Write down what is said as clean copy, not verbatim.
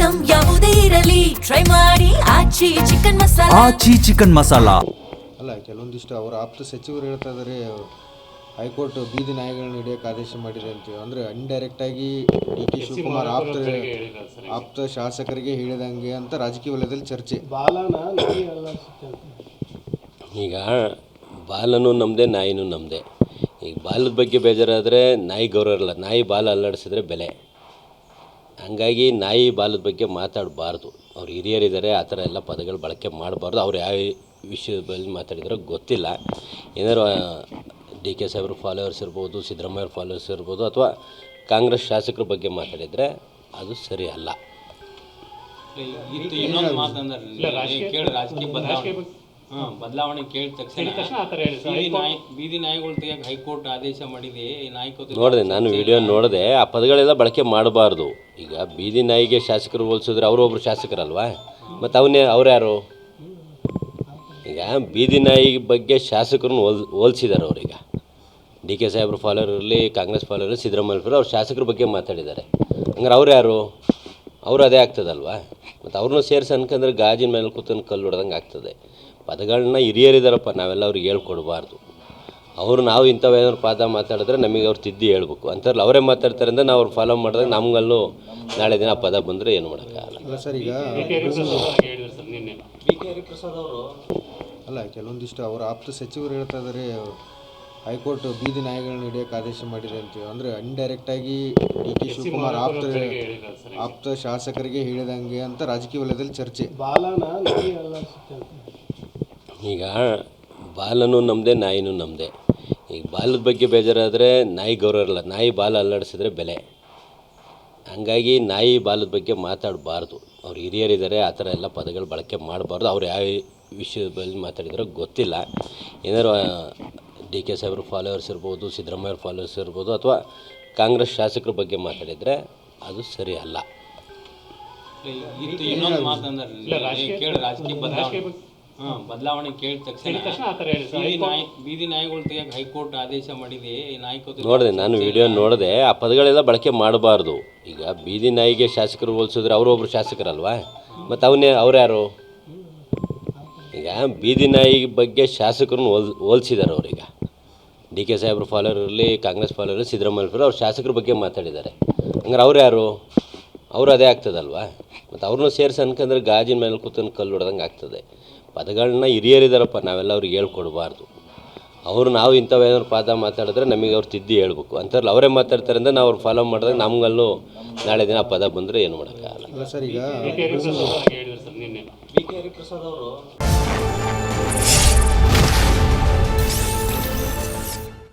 Item ಯಾವುದೇ ಇರಲಿ try ಮಾಡಿ ಆಚಿ ಚಿಕನ್ ಮಸಾಲಾ. ಆಚಿ ಚಿಕನ್ ಮಸಾಲಾ. ಅಲ್ಲ, ಕೆಲವೊಂದಿಷ್ಟು ಅವರ ಆಪ್ತ ಸಚಿವರು ಹೇಳ್ತಾ ಇದ್ದಾರೆ, ಹೈಕೋರ್ಟ್ ಬೀದಿ ನಾಯಿಗಳನ್ನ ಹಿಡಿಯೋಕೆ ಆದೇಶ ಮಾಡಿದೆ ಅಂತ. ಅಂದರೆ ಇಂಡೈರೆಕ್ಟಾಗಿ ಡಿ ಕೆ ಶಿವಕುಮಾರ್ ಆಪ್ತ ಶಾಸಕರಿಗೆ ಹೇಳಿದಂಗೆ ಅಂತ ರಾಜಕೀಯ ವಲಯದಲ್ಲಿ ಚರ್ಚೆ. ಈಗ ಬಾಲನೂ ನಮ್ಮದೇ, ನಾಯಿನೂ ನಮ್ಮದೇ. ಈಗ ಬಾಲದ ಬಗ್ಗೆ ಬೇಜಾರಾದರೆ ನಾಯಿ ಗೌರವ ಇರಲ್ಲ. ನಾಯಿ ಬಾಲ ಅಲ್ಲಾಡಿಸಿದ್ರೆ ಬೆಲೆ. ಹಂಗಾಗಿ ನಾಯಿ ಬಾಲದ ಬಗ್ಗೆ ಮಾತಾಡಬಾರ್ದು. ಅವ್ರು ಹಿರಿಯರಿದ್ದಾರೆ, ಆ ಥರ ಎಲ್ಲ ಪದಗಳು ಬಳಕೆ ಮಾಡಬಾರ್ದು. ಅವ್ರು ಯಾವ ವಿಷಯದ ಬಗ್ಗೆ ಮಾತಾಡಿದ್ರೋ ಗೊತ್ತಿಲ್ಲ. ಏನಾದ್ರು ಡಿ ಕೆ ಸಾಹೇಬ್ರ ಫಾಲೋವರ್ಸ್ ಇರ್ಬೋದು, ಸಿದ್ದರಾಮಯ್ಯವ್ರ ಫಾಲೋವರ್ಸ್ ಇರ್ಬೋದು, ಅಥವಾ ಕಾಂಗ್ರೆಸ್ ಶಾಸಕರ ಬಗ್ಗೆ ಮಾತಾಡಿದರೆ ಅದು ಸರಿ ಅಲ್ಲ. ಇನ್ನೊಂದು ಮಾತಂದ್ರೆ ಬದಲಾವಣೆ ಕೇಳಿದ ತಕ್ಷಣ ಬೀದಿ ನಾಯಿಗಳು ತೆಗಿಯಕ್ಕೆ ಹೈಕೋರ್ಟ್ ಆದೇಶ ಮಾಡಿದೆ. ನೋಡಿದೆ, ನಾನು ವಿಡಿಯೋ ನೋಡಿದೆ. ಆ ಪದಗಳೆಲ್ಲ ಬಳಕೆ ಮಾಡಬಾರ್ದು. ಈಗ ಬೀದಿ ನಾಯಿಗೆ ಶಾಸಕರು ಹೋಲಿಸಿದ್ರೆ ಅವರು ಒಬ್ಬರು ಶಾಸಕರಲ್ವಾ, ಮತ್ತು ಅವ್ರು ಯಾರು? ಈಗ ಬೀದಿ ನಾಯಿ ಬಗ್ಗೆ ಶಾಸಕರನ್ನು ಹೋಲಿಸಿದ್ದಾರೆ ಅವ್ರೀಗ. ಡಿ ಕೆ ಸಾಹೇಬ್ರ ಫಾಲೋವರ್ ಇರಲಿ, ಕಾಂಗ್ರೆಸ್ ಫಾಲೋವರ್ ಇರಲಿ, ಸಿದ್ದರಾಮಯ್ಯ ಅವ್ರ ಶಾಸಕರ ಬಗ್ಗೆ ಮಾತಾಡಿದ್ದಾರೆ. ಹಂಗಾರೆ ಅವ್ರು ಯಾರು? ಅವರು ಅದೇ ಆಗ್ತದಲ್ವಾ. ಮತ್ತು ಅವ್ರನ್ನೂ ಸೇರಿಸಿ ಅನ್ಕಂದ್ರೆ ಗಾಜಿನ ಮೇಲೆ ಕೂತ್ಕೊಂಡು ಕಲ್ಲು ಹೊಡೆದಂಗೆ ಆಗ್ತದೆ. ಪದಗಳನ್ನ ಹಿರಿಯರಿದ್ದಾರಪ್ಪ, ನಾವೆಲ್ಲ ಅವ್ರಿಗೆ ಹೇಳ್ಕೊಡ್ಬಾರ್ದು. ನಾವು ಇಂಥವೇನಾದ್ರು ಪಾದ ಮಾತಾಡಿದ್ರೆ ನಮಗೆ ಅವ್ರು ತಿದ್ದಿ ಹೇಳ್ಬೇಕು. ಅಂತಾರಲ್ಲ, ಅವರೇ ಮಾತಾಡ್ತಾರೆ ಅಂದರೆ ನಾವು ಅವ್ರು ಫಾಲೋ ಮಾಡಿದಾಗ ನಮಗಲ್ಲೂ ನಾಳೆ ದಿನ ಪದ ಬಂದರೆ ಏನು ಮಾಡೋಕ್ಕಾಗಲ್ಲ. ಸರ್, ಈಗ ಅಲ್ಲ, ಕೆಲವೊಂದಿಷ್ಟು ಅವರ ಆಪ್ತ ಸಚಿವರು ಹೇಳ್ತಾ ಇದ್ದಾರೆ, ಹೈಕೋರ್ಟ್ ಬೀದಿ ನಾಯಿಗಳನ್ನ ಹಿಡಿಯೋಕೆ ಆದೇಶ ಮಾಡಿದೆ ಅಂತ. ಅಂದರೆ ಇಂಡೈರೆಕ್ಟಾಗಿ ಡಿ ಕೆ ಶಿವಕುಮಾರ್ ಆಪ್ತ ಶಾಸಕರಿಗೆ ಹೇಳಿದಂಗೆ ಅಂತ ರಾಜಕೀಯ ವಲಯದಲ್ಲಿ ಚರ್ಚೆ. ಈಗ ಬಾಲನೂ ನಮ್ಮದೇ, ನಾಯಿನೂ ನಮ್ಮದೇ. ಈಗ ಬಾಲದ ಬಗ್ಗೆ ಬೇಜಾರಾದರೆ ನಾಯಿ ಗೌರವ ಇರಲ್ಲ. ನಾಯಿ ಬಾಲ ಅಲ್ಲಾಡಿಸಿದ್ರೆ ಬೆಲೆ. ಹಂಗಾಗಿ ನಾಯಿ ಬಾಲದ ಬಗ್ಗೆ ಮಾತಾಡಬಾರ್ದು. ಅವ್ರು ಹಿರಿಯರಿದ್ದಾರೆ, ಆ ಥರ ಎಲ್ಲ ಪದಗಳು ಬಳಕೆ ಮಾಡಬಾರ್ದು. ಅವ್ರು ಯಾವ ವಿಷಯದ ಬಗ್ಗೆ ಮಾತಾಡಿದ್ರೋ ಗೊತ್ತಿಲ್ಲ. ಏನಾದ್ರು ಡಿ ಕೆ ಸಾಹೇಬ್ರ ಫಾಲೋವರ್ಸ್ ಇರ್ಬೋದು, ಸಿದ್ದರಾಮಯ್ಯವ್ರ ಫಾಲೋವರ್ಸ್ ಇರ್ಬೋದು, ಅಥವಾ ಕಾಂಗ್ರೆಸ್ ಶಾಸಕರ ಬಗ್ಗೆ ಮಾತಾಡಿದರೆ ಅದು ಸರಿ ಅಲ್ಲ. ಇನ್ನೊಂದು ಮಾತಂದ್ರೆ ಬದಲಾವಣೆ ಕೇಳಿದ ತಕ್ಷಣ ಬೀದಿ ನಾಯಿಗಳು ತೆಗಿಯಕ್ಕೆ ಹೈಕೋರ್ಟ್ ಆದೇಶ ಮಾಡಿದೆ. ನೋಡಿದೆ, ನಾನು ವಿಡಿಯೋ ನೋಡಿದೆ. ಆ ಪದಗಳೆಲ್ಲ ಬಳಕೆ ಮಾಡಬಾರ್ದು. ಈಗ ಬೀದಿ ನಾಯಿಗೆ ಶಾಸಕರು ಹೋಲಿಸಿದ್ರೆ ಅವರು ಒಬ್ಬರು ಶಾಸಕರಲ್ವಾ, ಮತ್ತು ಅವ್ರು ಯಾರು? ಈಗ ಬೀದಿ ನಾಯಿ ಬಗ್ಗೆ ಶಾಸಕರನ್ನು ಹೋಲಿಸಿದ್ದಾರೆ ಅವ್ರೀಗ. ಡಿ ಕೆ ಸಾಹೇಬ್ರ ಫಾಲೋವರ್ ಇರಲಿ, ಕಾಂಗ್ರೆಸ್ ಫಾಲೋವರ್ ಇರಲಿ, ಸಿದ್ದರಾಮಯ್ಯ ಅವ್ರ ಶಾಸಕರ ಬಗ್ಗೆ ಮಾತಾಡಿದ್ದಾರೆ. ಹಂಗಾರೆ ಅವ್ರು ಯಾರು? ಅವರು ಅದೇ ಆಗ್ತದಲ್ವಾ. ಮತ್ತು ಅವ್ರನ್ನೂ ಸೇರಿಸಿ ಅನ್ಕಂದ್ರೆ ಗಾಜಿನ ಮೇಲೆ ಕೂತ್ಕೊಂಡು ಕಲ್ಲು ಹೊಡೆದಂಗೆ ಆಗ್ತದೆ. ಪದಗಳನ್ನ ಹಿರಿಯರಿದ್ದಾರಪ್ಪ, ನಾವೆಲ್ಲ ಅವ್ರಿಗೆ ಹೇಳ್ಕೊಡ್ಬಾರ್ದು. ನಾವು ಇಂಥವೇನಾದ್ರು ಪಾದ ಮಾತಾಡಿದ್ರೆ ನಮಗೆ ಅವ್ರು ತಿದ್ದಿ ಹೇಳ್ಬೇಕು. ಅಂತಾರಲ್ಲ, ಅವರೇ ಮಾತಾಡ್ತಾರೆ ಅಂದರೆ ನಾವು ಅವ್ರು ಫಾಲೋ ಮಾಡಿದಾಗ ನಮಗಲ್ಲೂ ನಾಳೆ ದಿನ ಪದ ಬಂದರೆ ಏನು ಮಾಡೋಕ್ಕಾಗಲ್ಲ. ಸರ್, ಈಗ